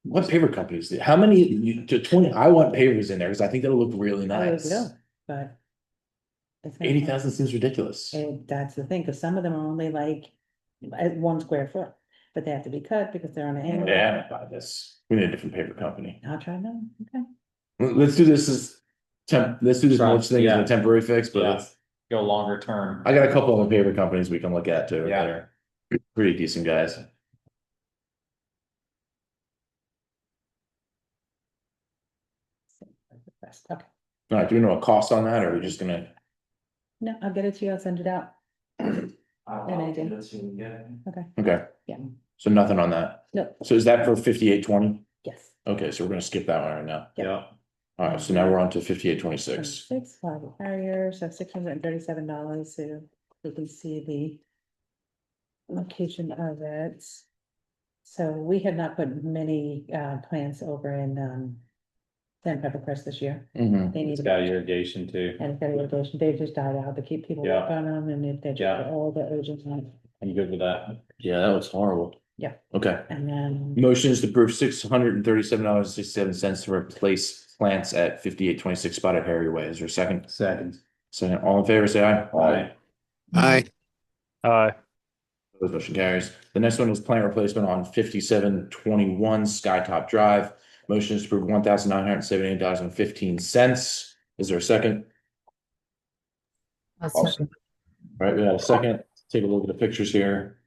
what paver companies, how many, to 20, I want pavers in there, because I think that'll look really I would nice. go, but. it's gonna 80,000 seems ridiculous. And that's the thing, because some of them are only like at 1 square foot, but they have to be cut because they're on an angle. Yeah, buy this. We need a different paper company. I'll try them, okay. Let's do this as let's do this Try- mulch thing as yeah. a temporary fix, but Yeah. let's, Go longer term. I got a couple of paper companies we can look at too. Yeah. That are pretty decent guys. Okay, All right, do we know a cost on that, or are we just gonna? no, I'll get it to you, I'll send it out. I'll And I did. let's see what we get. Okay. Yeah. So nothing on that. No, So is that for 5820? yes. Okay, so we're gonna skip that one right now. Yeah. All right, so now we're on to 5826. 26, private carrier, so $637, so we can see the location of it. So we have not put many plants over in San Pepper Crest this year. Mhm. They need It's to got irrigation too. and it's got irrigation, they just died out to keep people Yeah. work on them and if they just Yeah. all the urgent on it. I'm good with that. Yeah, that was horrible. Yeah. Okay. And then Motions to approve $637.67 to replace plants at 5826 Spotted Harrier Way. Is there a second? Second. Second, all in favor, say aye. Aye. Aye. Aye. Opposed, motion carries. The next one is plant replacement on 5721 Skytop Drive. Motion is to approve $1,978.15. Is there a second? A second. All right, we got a second. Take a look at the pictures here.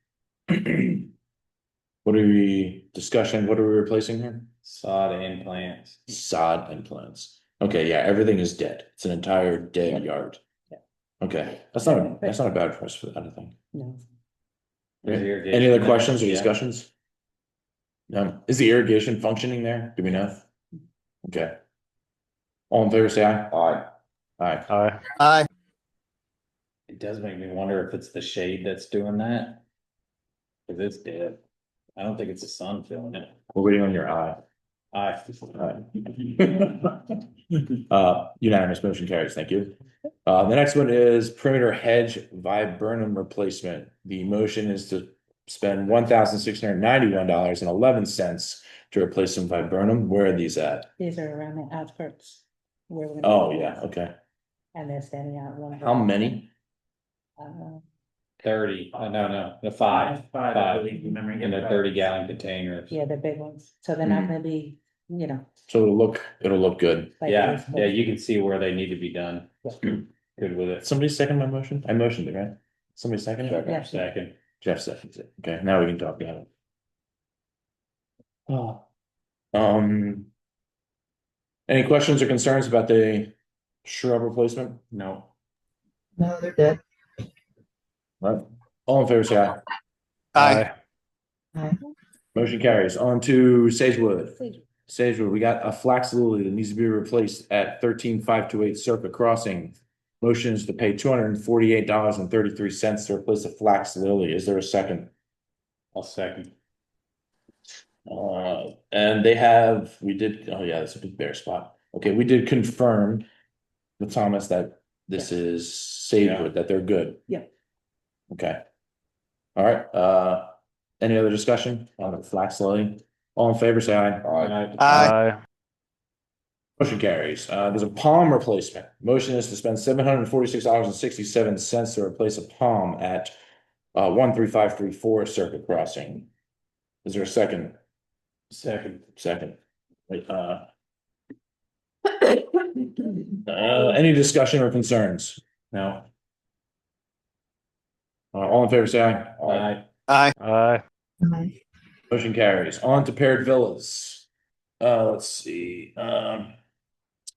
What are we discussion? What are we replacing here? Sod implants. Sod implants. Okay, yeah, everything is dead. It's an entire dead yard. Yeah. Okay, that's not a bad price for that, I think. no, There's Any irrigation other there. questions or Yeah. discussions? Is the irrigation functioning there? Do we know? Okay. All in favor, say aye. Aye. Aye. Aye. Aye. It does make me wonder if it's the shade that's doing that. Cause it's dead. I don't think it's the sun filling it. We're waiting on your eye. Aye. Unanimous motion carries. Thank you. The next one is perimeter hedge viburnum replacement. The motion is to spend $1,691.11 to replace some viburnum. Where are these at? these are around the outskirts. Where we're gonna. Oh, put yeah, these. okay. And they're standing out one. How many? 30, no, the five, I believe, remembering. in the 30-gallon containers. Yeah, they're big ones, so they're not gonna be, you know. So it'll look good. like Yeah, these, yeah, you can see where they need to be done. Good with it. Somebody second my motion? I motioned it, right? Somebody second it? Yeah. Second. Jeff seconds it. Okay, now we can talk about it. Oh. Any questions or concerns about the shrub replacement? No. No, they're dead. Right. All in favor, say aye. Aye. Motion carries. On to Sagewood. Sage- Sagewood, we got a flax lily that needs to be replaced at 13528 Circuit Crossing. Motion is to pay $248.33 to replace the flax lily. Is there a second? I'll second. And we did, oh yeah, that's a big bare spot. Okay, we did confirm with Thomas that this is Sagewood, that they're good. Yeah. Okay. All right, any other discussion on the flax lily? All in favor, say aye. Aye. Motion carries. There's a palm replacement. Motion is to spend $746.67 to replace a palm at 13534 Circuit Crossing. Is there a second? Second. Wait, any discussion or concerns? No. All in favor, say aye. Aye. Aye. Aye. Aye. Motion carries. On to paired villas. Let's see,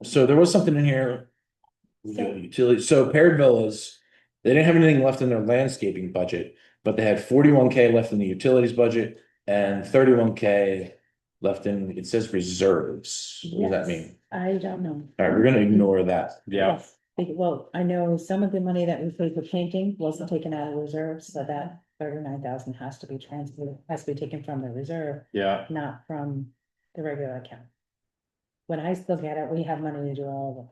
so there was something in here. We got utility, so paired villas, They didn't have anything left in their landscaping budget, but they had 41K left in the utilities budget and 31K left in, it says reserves. What does that Yes. mean? I don't know. All right, we're gonna ignore that. Yes. Well, I know some of the money that we paid for painting wasn't taken out of reserves, so that 39,000 has to be transferred, has to be taken from the reserve, Yeah, not from the regular account. When I look at it, we have money to do all of it.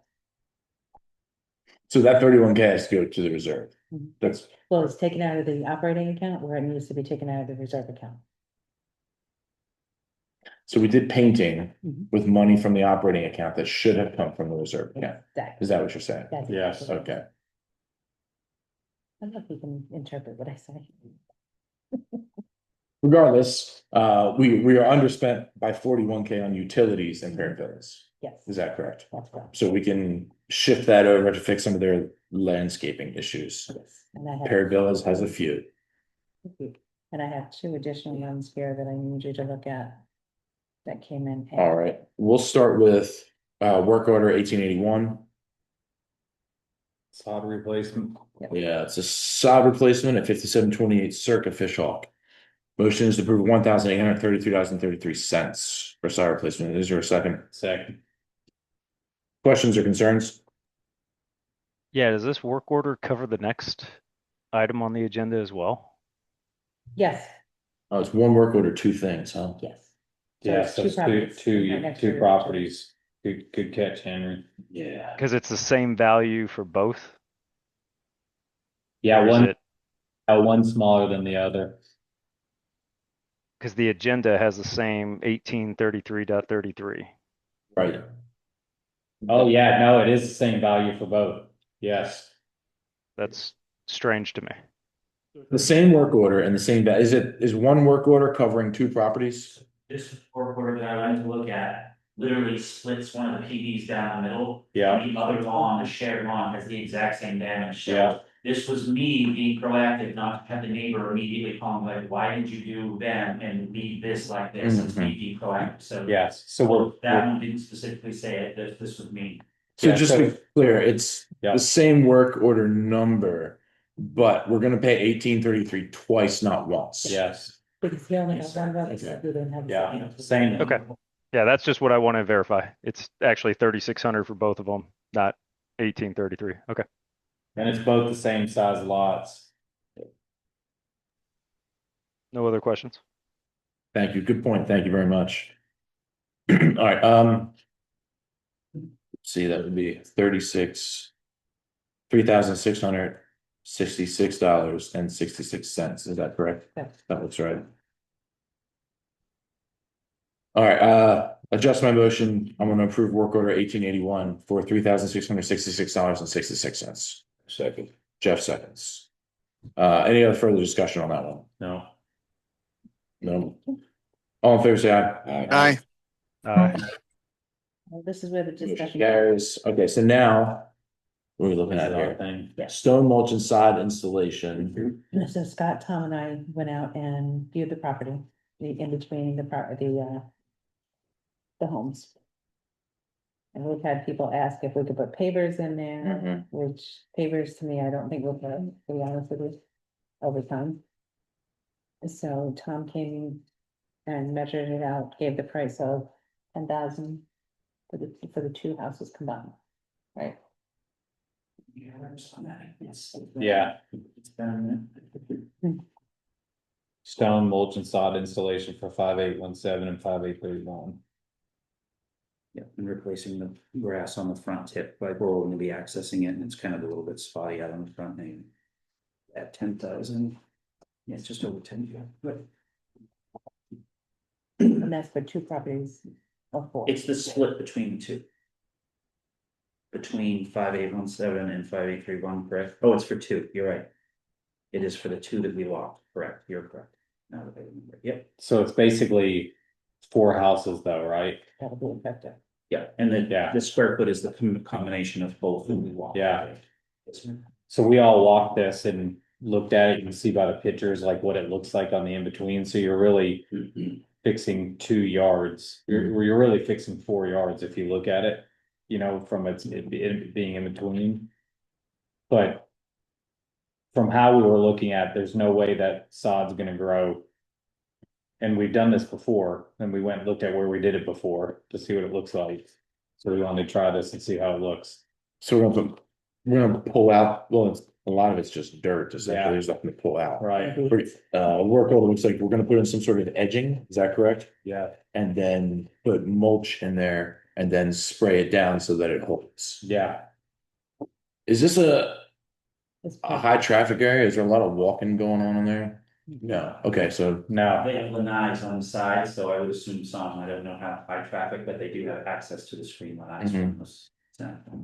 So that 31K has to go to the reserve. Mhm. That's, Well, it's taken out of the operating account where it needs to be taken out of the reserve account. so we did painting Mhm. with money from the operating account that should have come from the reserve account. Exactly. Is that what you're saying? That's Yes, exactly what it is. Okay. I don't know if you can interpret what I say. Regardless, we are underspent by 41K on utilities and parent buildings. Yes, Is that correct? that's correct. So we can shift that over to fix some of their landscaping issues. Yes, and I Parent Villas has a few. and I have two additional ones here that I need you to look at. That came in. All right, we'll start with work order 1881. sod replacement. Yeah, it's a sod replacement at 5728 Circa Fishhawk. Motion is to approve $1,833.33 for sod replacement. Is there a second? Second. Questions or concerns? Yeah, does this work order cover the next item on the agenda as well? Yes, Oh, it's one work order, two things, huh? yes. Yeah, it's so it's properties. Right next to two the- properties. Good catch, Henry. Yeah. Because it's the same value for both? Yeah, Or is it, one smaller than the other. because the agenda has the same 1833.33. Right. Oh, yeah, no, it is the same value for both. Yes. That's strange to me. The same work order and the same, is one work order covering two properties? This work order that I like to look at literally splits one of the PDs down the middle. Yeah. And the other lawn, the shared lawn, has the exact same damage. So Yeah. this was me being proactive, not to have the neighbor immediately call me like, why did you do them and leave this like this? It's me being proactive. So Yes, so that one didn't specifically say it, this was me. So Yeah, just to be clear, it's Yeah. the same work order number, but we're gonna pay 1833 twice, not once. yes, Because he only has one vote, so Okay. we didn't have. a Yeah, second. same. Okay. Yeah, that's just what I want to verify. It's actually 3,600 for both of them, not 1833. Okay. And it's both the same size lots. No other questions? Thank you. Good point. Thank you very much. All right, see, that would be $3,666.66. Is that correct? Yes. That looks right. All right, adjust my motion. I'm gonna approve work order 1881 for $3,666.66. Second. Jeff seconds. Any other further discussion on that one? No. No. All in favor, say aye. Aye. Well, this is where the Motion discussion. carries. Okay, so now, what are we looking at here? Thing. Stone mulch and sod installation. So Scott, Tom and I went out and viewed the property, in between the the homes. And we've had people ask if we could put pavers in there, which pavers to me, I don't think we'll put, to be honest with you, over time. So Tom came and measured it out, gave the price of 10,000 for the two houses combined, right? Yeah. Stone mulch and sod installation for 5817 and 5831. Yeah, and replacing the grass on the front tip, like we're going to be accessing it, and it's kind of a little bit spotty out on the front end. At 10,000, yeah, it's just over 10, but And that's for two properties of four. it's the split between the two. Between 5817 and 5831, correct? Oh, it's for two, you're right. It is for the two that we locked, correct, you're correct. Now that I remember, yep, So it's basically 4 houses though, right? That'll be effective. yeah, and the square foot is the combination of both that we locked. Yeah. Yes, sir. So we all walked this and looked at it. You can see by the pictures, like what it looks like on the in-between. So you're really fixing 2 yards. You're really fixing 4 yards if you look at it, you know, from it being in between. But from how we were looking at, there's no way that sod's gonna grow. And we've done this before, and we went and looked at where we did it before to see what it looks like. So we wanted to try this and see how it looks. So we're gonna pull out, well, a lot of it's just dirt, essentially, Yeah. there's nothing to pull out. Right, Work order looks like we're gonna put in some sort of edging, is that correct? yeah, And then put mulch in there and then spray it down so that it holds. yeah. Is this It's a high traffic area? Is there a lot of walking going on in there? No, okay, so No, They have lanais on the side, so I would assume some, I don't know how high traffic, but they do have access to the stream lanais from those.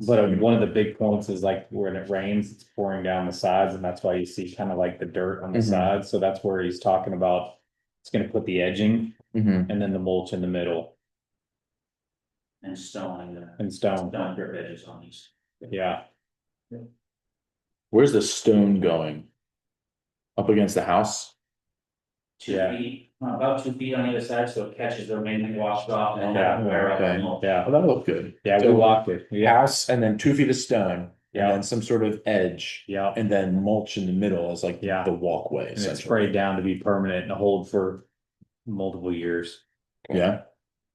but one of the big points is like when it rains, it's pouring down the sides, and that's why you see kind of like the dirt on the Mhm. sides, so that's where he's talking about. It's gonna put the edging mhm. and then the mulch in the middle And stone and stone, stone drip edges on these. yeah. Where's the stone going? Up against the house? 2 feet, about 2 feet on the other side, so it catches the rain and washes off and Yeah, then wear up okay. and mulch. Oh, Yeah, that'll look good. yeah, we So walked it, yeah, House and then 2 feet of stone and Yeah. then some sort of edge yeah, and then mulch in the middle as like Yeah. the walkway. and it's essentially. sprayed down to be permanent and hold for multiple years. Yeah.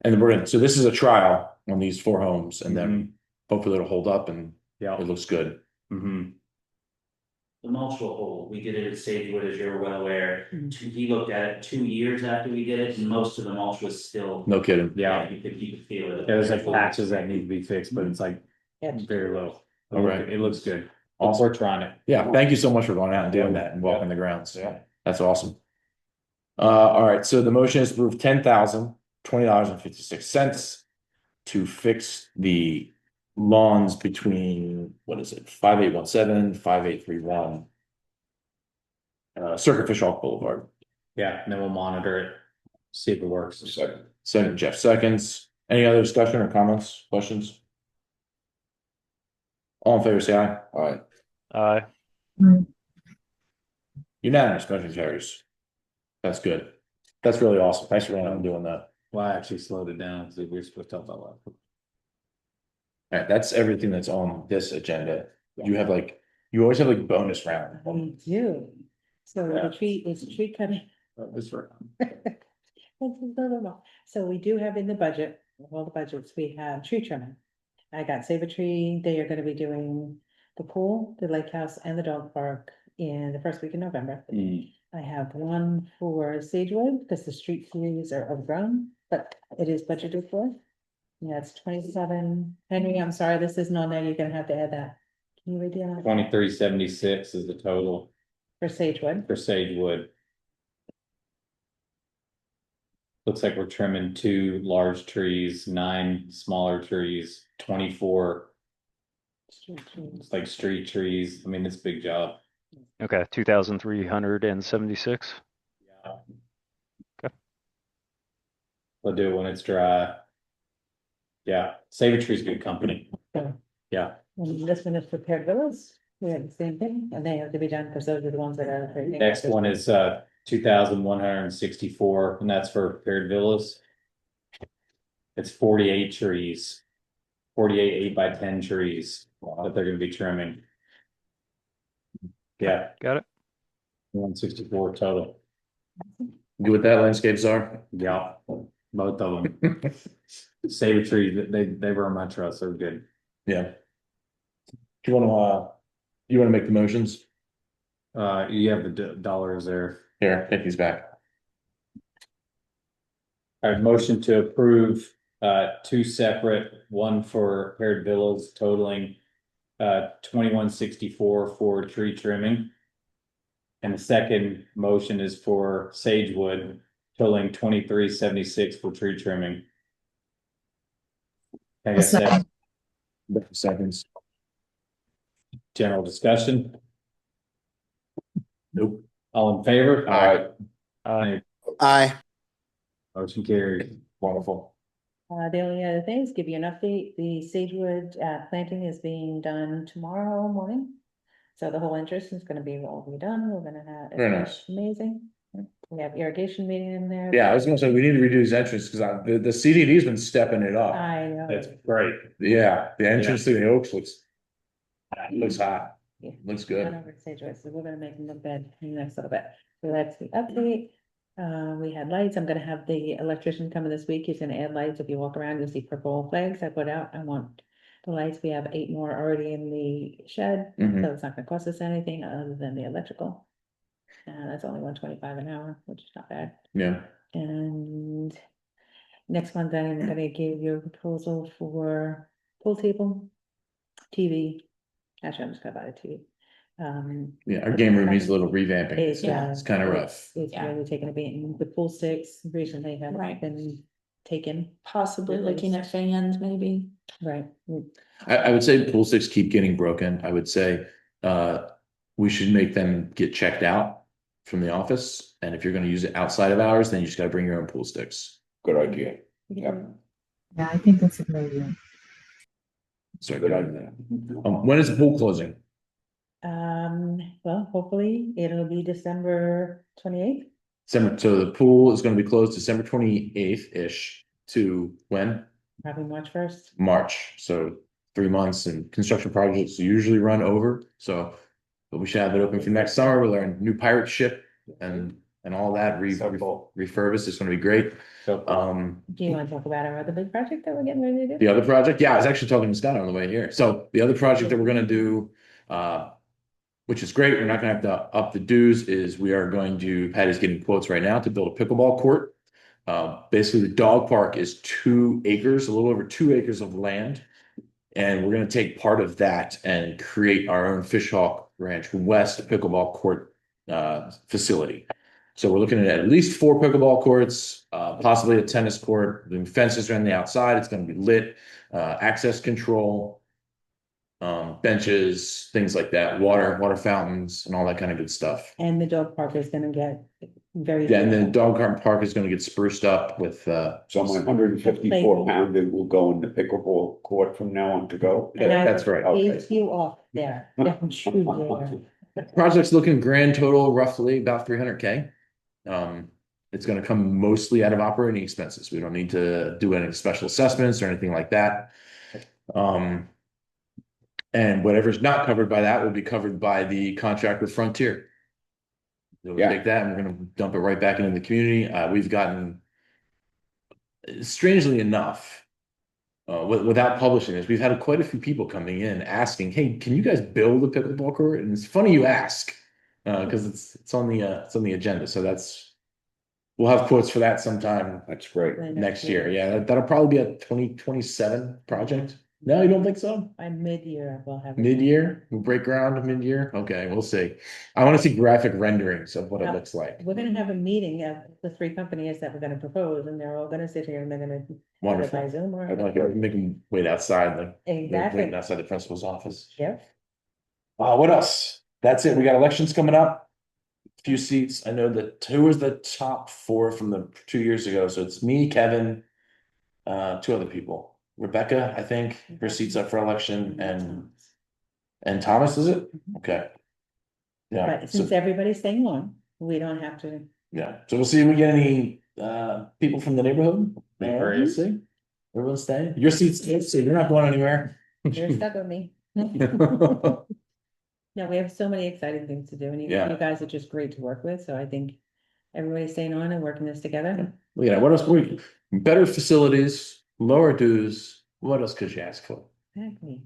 And then so this is a trial on these 4 homes and then hopefully it'll hold up and Yeah. it looks good. Mm-hmm. The mulch will hold, we did it at Sagewood, as you're well aware, Mhm. he looked at it 2 years after we did it, and most of the mulch was still. No kidding. Yeah, You could feel it. there's like patches that need to be fixed, but it's like Yeah. very low. All right. It looks good. Awesome. We're trying it. Yeah, thank you so much for going out and doing that and walking the grounds. That's awesome. All right, so the motion is to approve $10,020.56 to fix the lawns between, what is it, 5817, 5831. Circuit Fish Hawk Boulevard. Yeah, and then we'll monitor it, see if it works. Second, Jeff seconds. Any other discussion or comments, questions? All in favor, say aye. Aye. Unanimous, motion carries. That's good. That's really awesome. Thanks for going out and doing that. Well, I actually slowed it down because we were supposed to talk about that. All right, that's everything that's on this agenda. You have like, you always have like bonus round. We do. So Yeah. the tree is tree cutting. This round. So we do have in the budget, of all the budgets, we have tree trimming. I got Save a Tree, they are gonna be doing the pool, the lake house and the dog park in the first week in November. I have one for Sagewood, because the street trees are overgrown, but it is budgeted for. Yeah, it's 27. Henry, I'm sorry, this isn't on there, you're gonna have to add that. Can you read that 2376 is the total for Sagewood? for Sagewood. Looks like we're trimming 2 large trees, 9 smaller trees, 24 Street trees. like street trees. I mean, it's a big job. Okay, 2,376. Yeah. Okay. We'll do it when it's dry. Yeah, Save a Tree's good company. Yeah. Yeah, And this one is prepared villas, we have the same thing, and they have to be done, because those are the ones that are. next one is 2,164, and that's for prepared villas. It's 48 trees. 48 8x10 trees that they're gonna be trimming. Yeah, Got it. 164 total. Good with that, landscapes are? Yeah, both of them. Save a Tree, they were on my trust, they're good. Yeah. Do you wanna make the motions? You have the dollars there. Here, take these back. All right, motion to approve 2 separate, one for paired villas totaling 2164 for tree trimming. And the second motion is for Sagewood totaling 2376 for tree trimming. I guess that Seconds. general discussion, Nope. all in favor? All right, Aye. Motion carried. wonderful. The only other thing is give you an update, the Sagewood planting is being done tomorrow morning. So the whole interest is gonna be all redone, we're gonna have. Very it's amazing. We have irrigation meeting in there. Yeah, I was gonna say, we need to redo these entrances, because the CDD's been stepping it up. I know. That's great. Yeah, the entrance to the Oaks looks hot. Yeah. Looks Not good. over at Sage Wood, so we're gonna make them look bad in the next little bit. So that's the update. We had lights. I'm gonna have the electrician coming this week. He's gonna add lights. If you walk around, you'll see purple flags I put out. I want the lights. We have 8 more already in the shed, Mhm. so it's not gonna cost us anything other than the electrical. That's only 125 an hour, which is not bad. Yeah. And next month, I'm gonna give you a proposal for pool table, TV. Actually, I'm just gonna buy a TV. Yeah, our game room needs a little revamping. It's, It's kind of rough. It's Yeah. really taking a beating. The pool sticks recently have Right. been taken, Possibly looking at fans, maybe. right? I would say pool sticks keep getting broken. I would say we should make them get checked out from the office. And if you're going to use it outside of hours, then you just got to bring your own pool sticks. Good idea. Yeah. Yeah, I think that's a good idea. So Good idea. when is the pool closing? Well, hopefully it'll be December 28th. December. So the pool is going to be closed December 28th-ish to when? Probably March 1st. March. So 3 months, and construction projects usually run over. So, but we should have it open for next summer. We'll learn new pirate ship and all that refurbished. It's going to be great. So, Do you want to talk about our other big project that we're getting ready to do? the other project, yeah, I was actually talking to Scott on the way here. So the other project that we're going to do, which is great, we're not going to have to up the dues, is we are going to, Patty's getting quotes right now to build a pickleball court. Basically, the dog park is 2 acres, a little over 2 acres of land. And we're going to take part of that and create our own Fishhawk Ranch West pickleball court facility. So we're looking at least 4 pickleball courts, possibly a tennis court. The fences are on the outside. It's going to be lit, access control, benches, things like that, water fountains, and all that kind of good stuff. And the dog park is gonna get very. Yeah, and then the dog park is going to get spruced up with. so my 154 pounder will go in the pickleball court from now on to go. And I That's right. Take you off there. Don't you dare. Project's looking grand total roughly about 300K. It's going to come mostly out of operating expenses. We don't need to do any special assessments or anything like that. And whatever's not covered by that will be covered by the contract with Frontier. So we'll take that and we're going to dump it right back into the community. We've gotten, strangely enough, without publishing this, we've had quite a few people coming in asking, "Hey, can you guys build a pickleball court?" And it's funny you ask, because it's on the agenda. So we'll have quotes for that sometime. That's great. Next year. Yeah, that'll probably be a 2027 project. No, you don't think so? By mid-year, we'll have. Mid-year? We'll break ground mid-year? Okay, we'll see. I want to see graphic renderings of what it looks like. We're gonna have a meeting of the 3 companies that we're gonna propose, and they're all gonna sit here and they're gonna. do it Wonderful. By Zoom or. I'd like to make them wait outside, like Exactly. waiting outside the principal's office. Yep. What else? That's it. We got elections coming up. Few seats. I know that who was the top 4 from the 2 years ago. So it's me, Kevin, 2 other people. Rebecca, I think, her seat's up for election, and Thomas, is it? Okay. Yeah. But since everybody's staying on, we don't have to. Yeah. So we'll see if we get any people from the neighborhood. Mhm. We'll see. Everyone's staying. Your seat's so you're not going anywhere. You're stuck with me. No, we have so many exciting things to do, and you guys are just great to work with, so I think everybody's staying on and working this together. Yeah, what else? Better facilities, lower dues. What else could you ask for? Exactly.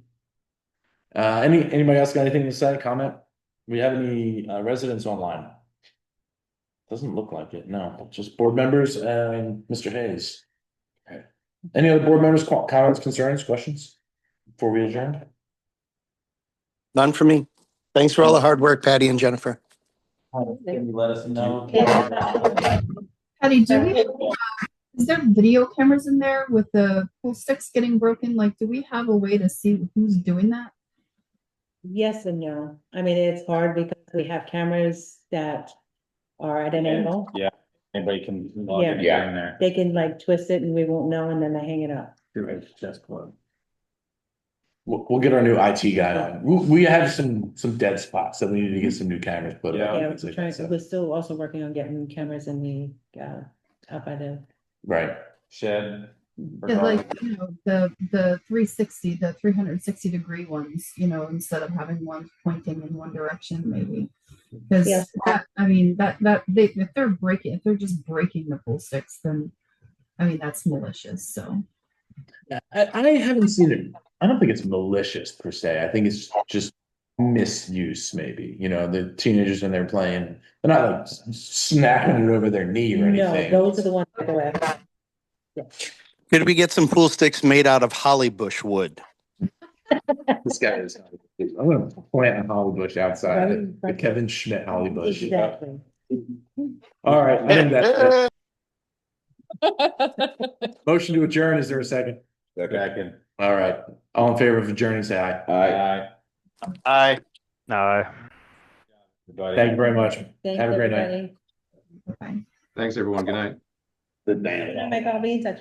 Anybody else got anything to say? Comment? We have any residents online? Doesn't look like it. No, just board members and Mr. Hayes. Okay. Any other board members, comments, concerns, questions before we adjourn? None for me. Thanks for all the hard work, Patty and Jennifer. Can you let us know? Patty, is there video cameras in there with the pool sticks getting broken? Like, do we have a way to see who's doing that? Yes and no. I mean, it's hard because we have cameras that are at an angle. Yeah, anybody can log Yeah. in there. They can like twist it and we won't know, and then they hang it up. We'll get our new IT guy on. We have some dead spots that we need to get some new cameras put up. Yeah, we're still also working on getting cameras in the, up by the. Right. Shed. Yeah, like, the 360, the 360-degree ones, instead of having one pointing in one direction, maybe. Because Yes. if they're just breaking the pool sticks, then that's malicious. So Yeah, I haven't seen it. I don't think it's malicious per se. I think it's just misuse, maybe. The teenagers when they're playing, they're not like snapping it over their knee or No, anything. those are the ones that go after. Could we get some pool sticks made out of holly bush wood? This guy is. I'm gonna plant a holly bush outside. The Kevin Schmidt holly bush. Exactly. All right, I think that's it. Motion to adjourn. Is there a second? Second. All right. All in favor of adjourning, say aye. Aye. Aye. No. Thank you very much. Thanks, Have a great night. everybody. okay. Thanks, everyone. Good night. Good night. I'll be in touch.